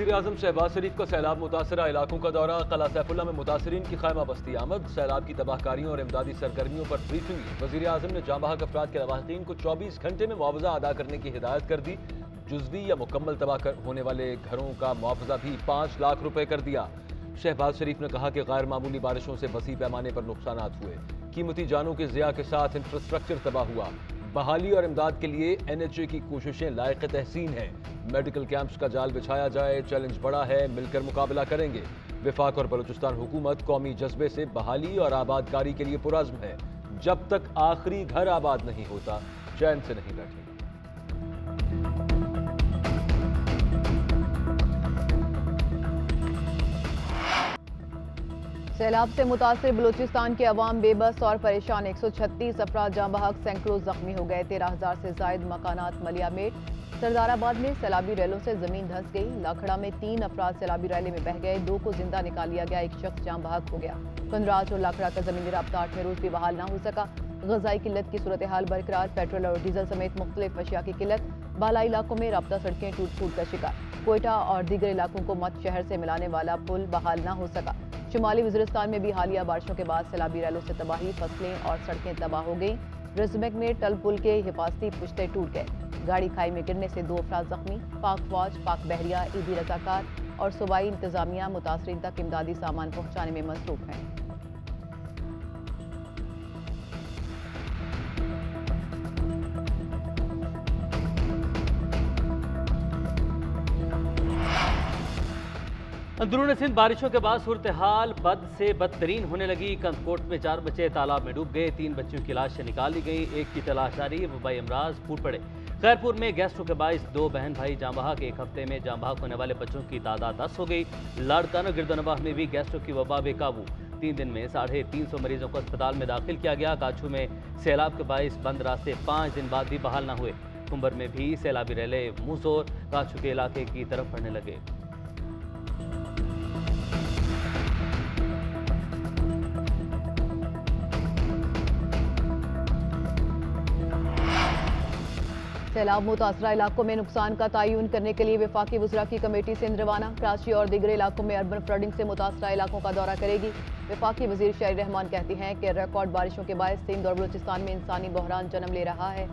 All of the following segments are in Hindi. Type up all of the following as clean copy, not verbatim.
वज़ीर-ए-आज़म शहबाज शरीफ का सैलाब मुतासरा इलाकों का दौरा। क़ला सैफुल्लाह में मुतासरीन की खैमा बस्ती आमद। सैलाब की तबाहकारियों और इमदादी सरगर्मियों पर ब्रीफिंग। वज़ीर-ए-आज़म ने जाँ बहक अफराद के लवाहिकीन को 24 घंटे में मुआवजा अदा करने की हिदायत कर दी। जुज़वी या मुकम्मल तबाह होने वाले घरों का मुआवजा भी 5 लाख रुपए कर दिया। शहबाज शरीफ ने कहा कि गैर मामूली बारिशों से वसी पैमाने पर नुकसानात हुए। कीमती जानों के ज़िया के साथ इंफ्रास्ट्रक्चर तबाह हुआ। बहाली और इमदाद के लिए NHA की कोशिशें लायक तहसीन हैं। मेडिकल कैंप्स का जाल बिछाया जाए, चैलेंज बड़ा है, मिलकर मुकाबला करेंगे। वफाक और बलूचिस्तान हुकूमत कौमी जज्बे से बहाली और आबादकारी के लिए पुरज़्म है। जब तक आखिरी घर आबाद नहीं होता, चैन से नहीं बैठेंगे। सैलाब से मुतासिर बलूचिस्तान के अवाम बेबस और परेशान। 136 अफराद जाँ बहक, सैकड़ों जख्मी हो गए। 13,000 से जायद मकानात मलियामेट। सरदाराबाद में सैलाबी रैलों से जमीन धंस गई। लाखड़ा में 3 अफराद सैलाबी रैले में बह गए, 2 को जिंदा निकाल लिया गया, 1 शख्स जाँ बहक हो गया। कंदराज और लाखड़ा का जमीनी रब्ता 8वें रोज भी बहाल न हो सका। ग़ज़ाई किल्लत की सूरत हाल बरकरार। पेट्रोल और डीजल समेत मुख्तलिफ अशिया की किल्लत। बालाई इलाकों में रब्ता सड़कें टूट फूट का शिकार। कोयटा और दीगर इलाकों को मत शहर से मिलाने वाला पुल बहाल न हो सका। शुमाली वज़ीरिस्तान में भी हालिया बारिशों के बाद सैलाबी रैलों से तबाही, फसलें और सड़कें तबाह हो गई। रिजमेक में टल पुल के हिफाजती पुश्ते टूट गए। गाड़ी खाई में गिरने से 2 अफराद जख्मी। पाक फौज, पाक बहरिया, ईदी रजाकार और सूबाई इंतजामिया मुतासरीन तक इमदादी सामान पहुँचाने में मसरूफ हैं। अंदरून सिंध बारिशों के बाद सूरत हाल बद से बदतरीन होने लगी। कंदकोट में 4 बच्चे तालाब में डूब गए, 3 बच्चियों की लाशें निकाली गई, 1 की तलाश जारी। वबाई अमराज फूट पड़े। खैरपुर में गैस्ट्रो के बाइस 2 बहन भाई जाँ बहक। 1 हफ्ते में जाँ बहक होने वाले बच्चों की तादाद 10 हो गई। लाड़काना गिरदनवाह में भी गैस्ट्रो की वबा बेकाबू। 3 दिन में 350 मरीजों को अस्पताल में दाखिल किया गया। काछू में सैलाब के बाइस बंद रास्ते 5 दिन बाद भी बहाल न हुए। कुंबर में भी सैलाबी रैले मुंहजोर काछू के इलाके की तरफ बढ़ने लगे। सैलाब मुतासरा इलाकों में नुकसान का तयन करने के लिए वफाकी वज़रा की कमेटी सिंध रवाना। कराची और दीगर इलाकों में अर्बन फ्लडिंग से मुतासरा इलाकों का दौरा करेगी। वफाकी वज़ीर शाहिद रहमान कहती हैं कि रिकॉर्ड बारिशों के बायस सिंध और बलूचिस्तान में इंसानी बहरान जन्म ले रहा है।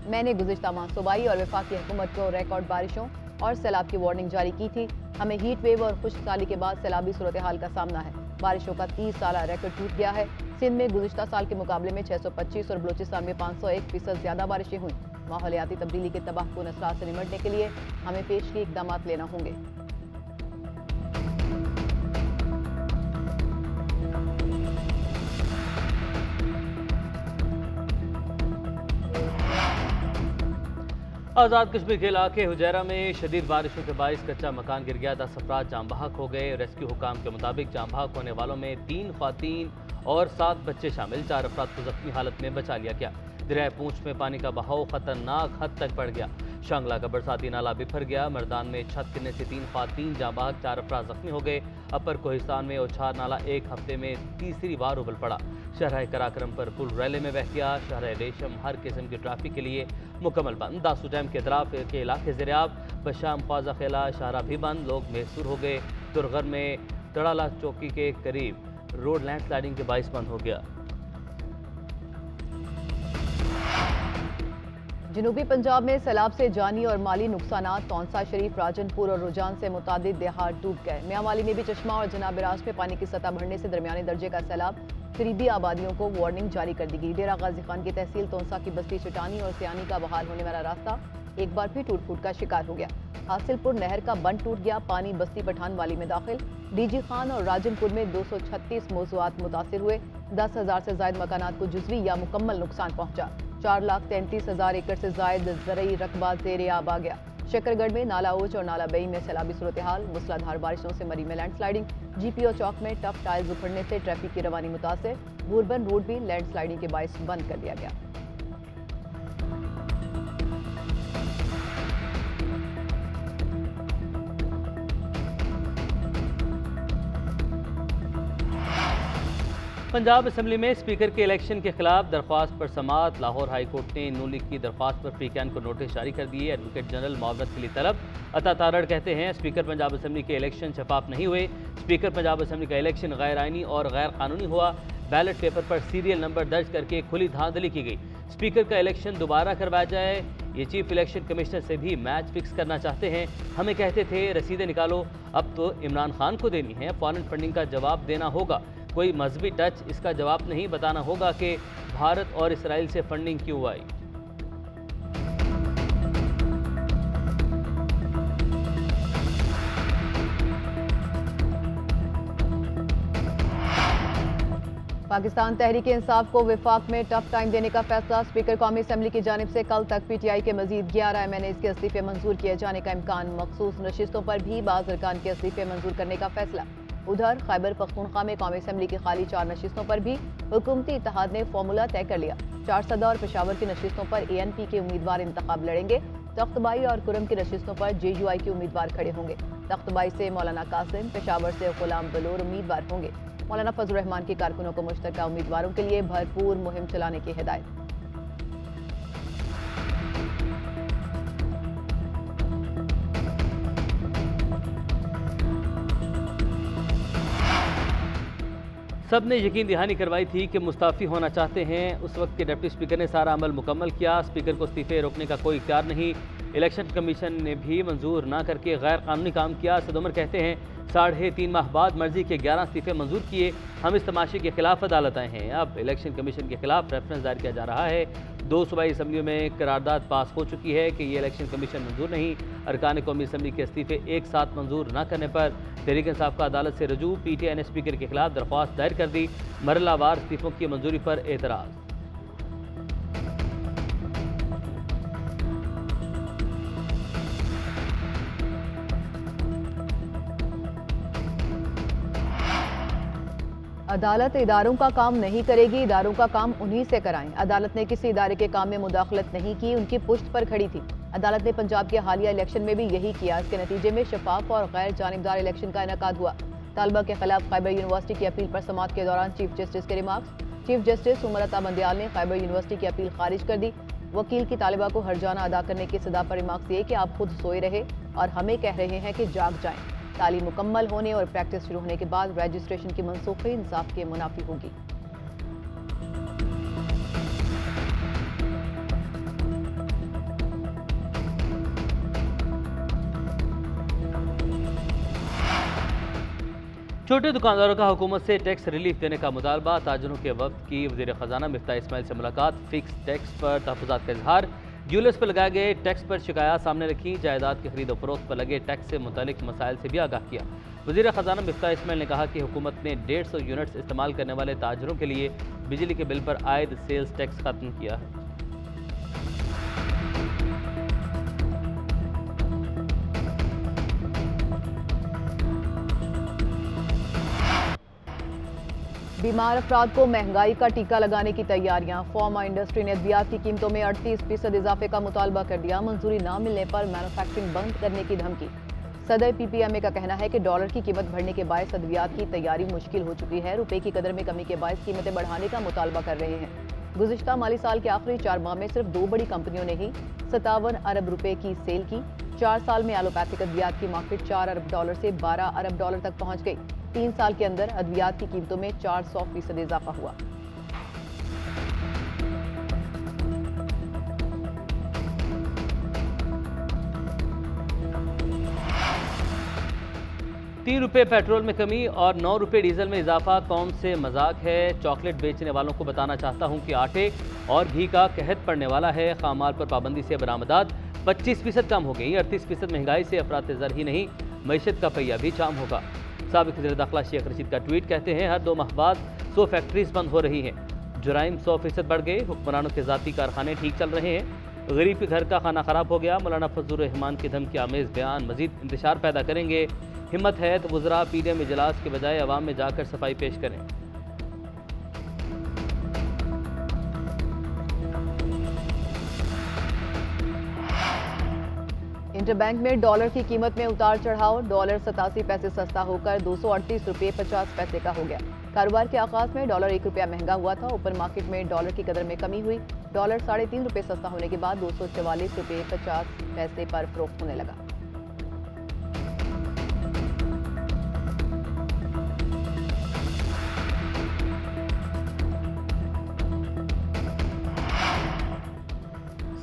मैंने गुज़िश्ता माह सूबाई और वफाकी हुकूमत को रिकॉर्ड बारिशों और सैलाब की वार्निंग जारी की थी। हमें हीट वेव और खुश्क साली के बाद सैलाबी सूरत हाल का सामना है। बारिशों का 30 साला रिकॉर्ड टूट गया है। सिंध में गुज़िश्ता साल के मुकाबले में 625 और बलूचिस्तान में 501% ज़्यादा बारिशें हुई। माहौलियाती तब्दीली के तबाहकुन असरात से निपटने के लिए हमें पेशगी इक़दाम लेना होंगे। आज़ाद कश्मीर के इलाके हुजैरा में शदीद बारिशों के बायस कच्चा मकान गिर गया। 10 अफराद जाँ बहक हो गए। रेस्क्यू हुकाम के मुताबिक जाँ बहक होने वालों में 3 ख्वातीन और 7 बच्चे शामिल। 4 अफराद को जख्मी हालत में बचा लिया गया। दरिया पूंछ में पानी का बहाव खतरनाक हद तक बढ़ गया। शांगला का बरसाती नाला बिफर गया। मर्दान में छत गिरने से 3 ख्वातीन जाँ बहक, 4 अफराद जख्मी हो गए। अपर कोहिस्तान में ओछार नाला 1 हफ्ते में तीसरी बार उबल पड़ा। शहर कराक्रम पर पुल रैले में बह गया। शहर रेशम हर किस्म की ट्रैफिक के लिए मुकम्मल बंद। दासू डैम के अतराफ के इलाके ज़ेरियाब। बशाम ख्वाजा खेला शाहरा भी बंद, लोग महसूर हो गए। दुर्गर में तड़ाला चौकी के करीब रोड लैंडस्लाइडिंग के बाइस बंद हो गया। जनूबी पंजाब में सैलाब से जानी और माली नुकसानात। तौंसा शरीफ, राजनपुर और रुझान से मुतादिद देहात डूब गए। मियांवाली में भी चश्मा और जनाब राज में पानी की सतह बढ़ने से दरमियाने दर्जे का सैलाब। करीबी आबादियों को वार्निंग जारी कर दी गई। डेरा गाजी खान की तहसील तौंसा की बस्ती चटानी और सियानी का बहाल होने वाला रास्ता एक बार फिर टूट फूट का शिकार हो गया। हासिलपुर नहर का बंद टूट गया। पानी बस्ती पठान वाली में दाखिल। डीजी खान और राजनपुर में 236 मौजूआत मुतासिर हुए। 10,000 से जायद मकानात को जुज़वी या मुकम्मल नुकसान पहुंचा। 4,33,000 एकड़ से जायद ज़रई रकबा ज़ेरे आब आ गया। शकरगढ़ में नाला ओच और नाला बई में सैलाबी सूरत हाल। मूसलाधार बारिशों से मरी में लैंडस्लाइडिंग। GPO चौक में टफ टाइल्स उखड़ने से ट्रैफिक की रवानी मुतासिर। बूरबन रोड भी लैंडस्लाइडिंग के बायस बंद कर दिया गया। पंजाब असम्बली में स्पीकर के इलेक्शन के खिलाफ दरख्वास्त पर समाअत। लाहौर हाई कोर्ट ने नून लीग की दरख्वास्त पर फ्री कैन को नोटिस जारी कर दिए। एडवोकेट जनरल मुआवनत के लिए तलब। अता तारड़ कहते हैं स्पीकर पंजाब असम्बली के इलेक्शन शफाफ नहीं हुए। स्पीकर पंजाब असम्बली का इलेक्शन गैर आइनी और गैर कानूनी हुआ। बैलेट पेपर पर सीरियल नंबर दर्ज करके खुली धांधली की गई। स्पीकर का इलेक्शन दोबारा करवाया जाए, ये चीफ इलेक्शन कमिश्नर से भी मैच फिक्स करना चाहते हैं। हमें कहते थे रसीदें निकालो, अब तो इमरान खान को देनी है। फॉरेन फंडिंग का जवाब देना होगा, कोई मजहबी टच इसका जवाब नहीं। बताना होगा कि भारत और इसराइल से फंडिंग क्यों आई। पाकिस्तान तहरीक इंसाफ को विफाक में टफ टाइम देने का फैसला। स्पीकर कौमी असम्बली की जानिब से कल तक पीटीआई के मजीद 11 MNAs के इस्तीफे मंजूर किए जाने का इम्कान। मखसूस नशिस्तों पर भी बाज़ अरकान के इस्तीफे मंजूर करने का फैसला। उधर खैबर पख्तूनख्वा में कौमी असम्बली की खाली 4 नशिस्तों पर भी हुकूमती इत्तेहाद ने फॉर्मूला तय कर लिया। 4 सदा और पेशावर की नशिस्तों पर ANP के उम्मीदवार इंतखाब लड़ेंगे। तख्तबाई और कुरम की नशिस्तों पर JUI के उम्मीदवार खड़े होंगे। तख्तबाई से मौलाना कासिम, पेशावर से गुलाम बलोर उम्मीदवार होंगे। मौलाना फजल रहमान की कारकुनों को मुश्तरका उम्मीदवारों के लिए भरपूर मुहिम चलाने की हिदायत। सब ने यकीन दहानी करवाई थी कि मुस्ताफ़ी होना चाहते हैं। उस वक्त के डिप्टी स्पीकर ने सारा अमल मुकम्मल किया। स्पीकर को इस्तीफे रोकने का कोई इख्तियार नहीं। इलेक्शन कमीशन ने भी मंजूर ना करके गैर कानूनी काम किया। सद उमर कहते हैं 3.5 माह बाद मर्जी के 11 इस्तीफे मंजूर किए। हम इस तमाशे के खिलाफ अदालत आए हैं। अब इलेक्शन कमीशन के खिलाफ रेफरेंस दायर किया जा रहा है। 2 सूबाई असम्बलियों में करारदाद पास हो चुकी है कि ये इलेक्शन कमीशन मंजूर नहीं। अरकान कौमी असम्बली के इस्तीफे एक साथ मंजूर न करने पर तहरीक इंसाफ का अदालत से रजू। PTI ने स्पीकर के खिलाफ दरख्वास्त दायर कर दी। मरलावार इस्तीफों की मंजूरी पर एतराज़। अदालत इदारों का काम नहीं करेगी, इदारों का काम उन्हीं से कराएं। अदालत ने किसी इदारे के काम में मुदाखलत नहीं की, उनकी पुश्त पर खड़ी थी। अदालत ने पंजाब के हालिया इलेक्शन में भी यही किया। इसके नतीजे में शफाफ और गैर जानिबदार इलेक्शन का इनेकाद हुआ। तालिबा के खिलाफ खैबर यूनिवर्सिटी की अपील पर समाअत के दौरान चीफ जस्टिस के remarks. Chief justice Umar Ata Bandial ने खैबर यूनिवर्सिटी की अपील खारिज कर दी। वकील की तालिबा को हर्जाना अदा करने की सदा पर रिमार्क्स ये कि आप खुद सोए रहे और हमें कह रहे हैं कि जाग जाएं। तालीम मुकम्मल होने और प्रैक्टिस शुरू होने के बाद रजिस्ट्रेशन की मनसूखी इंसाफ के मुनाफी होगी। छोटे दुकानदारों का हुकूमत से टैक्स रिलीफ देने का मुतालबा। ताजरों के वक्त की वज़ीर ख़जाना मिफ्ताह इस्माइल से मुलाकात। फिक्स टैक्स पर तहफ़्फ़ुज़ात का इजहार। ज्यूलर्स पर लगाए गए टैक्स पर शिकायत सामने रखी। जायदाद की खरीद और फरोख्त पर लगे टैक्स से मुतालिक मसाइल से भी आगाह किया। वज़ीर ख़जाना मिफ्ताह इस्माइल ने कहा कि हुकूमत ने 150 यूनिट्स इस्तेमाल करने वाले ताजरों के लिए बिजली के बिल पर आयद सेल्स टैक्स खत्म किया है। बीमार अफराद को महंगाई का टीका लगाने की तैयारियां। फार्मा इंडस्ट्री ने अद्वियात की कीमतों में 38% इजाफे का मुतालबा कर दिया। मंजूरी न मिलने पर मैन्युफैक्चरिंग बंद करने की धमकी। सदर PPMA का कहना है कि डॉलर की कीमत बढ़ने के बायस अद्वियात की तैयारी मुश्किल हो चुकी है। रुपए की कदर में कमी के बायस कीमतें बढ़ाने का मुतालबा कर रहे हैं। गुज़िश्ता माली साल के आखिरी 4 माह में सिर्फ 2 बड़ी कंपनियों ने ही 57 अरब रुपए की सेल की। 4 साल में एलोपैथिक अद्वियात की मार्केट $4 अरब से $12 अरब तक पहुंच गई। 3 साल के अंदर अद्वियात की कीमतों में 400% इजाफा हुआ। ₹3 पेट्रोल में कमी और ₹9 डीजल में इजाफा कौन से मजाक है। चॉकलेट बेचने वालों को बताना चाहता हूं कि आटे और घी का कहत पड़ने वाला है। खामाल पर पाबंदी से बरामदात 25% कम हो गई। 38% महंगाई से अफरात ज़र ही नहीं, मईशत का पहिया भी जाम होगा। साबिक़ वज़ीर दाखिला शेख रशीद का ट्वीट। कहते हैं हर 2 माह बाद 100 फैक्ट्रीज बंद हो रही हैं। जुराइम 100% बढ़ गए। हुक्मरानों के ज़ाती कारखाने ठीक चल रहे हैं। गरीब के घर का खाना ख़राब हो गया। मौलाना फजल रहमान के धमकी आमेज़ बयान मज़ीद इंतशार पैदा करेंगे। हिम्मत है तो वज़रा PDM इजलास के बजाय अवाम में जाकर सफाई पेश करें। इंटरबैंक में डॉलर की कीमत में उतार चढ़ाव। डॉलर 87 पैसे सस्ता होकर 238 रुपये 50 पैसे का हो गया। कारोबार के आगाज में डॉलर 1 रुपया महंगा हुआ था। ओपन मार्केट में डॉलर की कदर में कमी हुई। डॉलर 3.5 रुपये सस्ता होने के बाद 244 रुपये 50 पैसे पर फरोख्त होने लगा।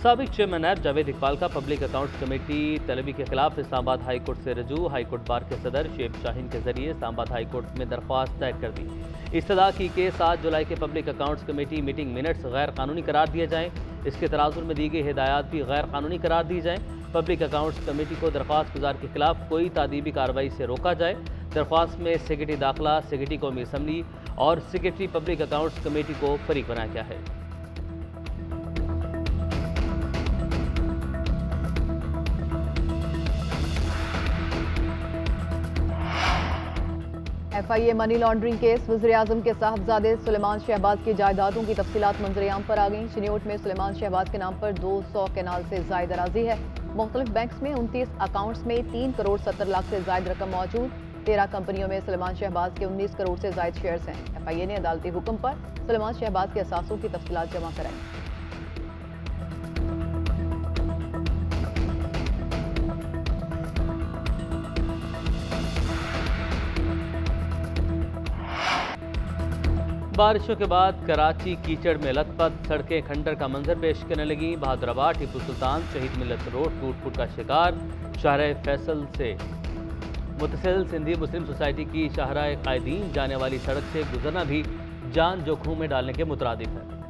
साबिक चेयरमैन नैब जावेद इकबाल का पब्लिक अकाउंट्स कमेटी तलबी के खिलाफ इस्लामाबाद हाई कोर्ट से रजू। हाई कोर्ट बार के सदर शेब शाहीन के जरिए इस्लामाबाद हाई कोर्ट में दरख्वास्त दायर कर दी। इस्तदा की कि 7 जुलाई के public accounts committee meeting minutes गैर कानूनी करार दिए जाएँ। इसके तनाजुर में दी गई हिदायत भी गैर कानूनी करार दी जाएँ। पब्लिक अकाउंट्स कमेटी को दरख्वास्त गुजार के खिलाफ कोई तादीबी कार्रवाई से रोका जाए। दरख्वास्त में सेक्रेटरी दाखिला, सेक्रेटरी कौमी असम्बली और सेक्रेटरी पब्लिक अकाउंट्स कमेटी को फरीक बनाया गया है। FIA money laundering case. वज़ीर-ए-आज़म के साहबजादे सुलेमान शहबाज की जायदादों की तफसीलात मंजरेआम पर आ गई। चिन्योट में सुलेमान शहबाज के नाम पर 200 केनाल से जायद अराजी है। मुख्तलिफ बैंक्स में 29 अकाउंट्स में 3 करोड़ 70 लाख से जायद रकम मौजूद। 13 कंपनियों में सुलेमान शहबाज के 19 करोड़ से जायद शेयर्स हैं। FIA ने अदालती हुक्म पर सुलेमान शहबाज के असासों की तफसीलात जमा कराई। बारिशों के बाद कराची कीचड़ में लथपथ, सड़कें खंडर का मंजर पेश करने लगी। बहादुराबाद, टीपू सुल्तान, शहीद मिल्लत रोड टूट फूट का शिकार। शाहराह फैसल से मुतसिल सिंधी मुस्लिम सोसाइटी की शाहराह कायदीन जाने वाली सड़क से गुजरना भी जान जोखिम में डालने के मुतरादिफ है।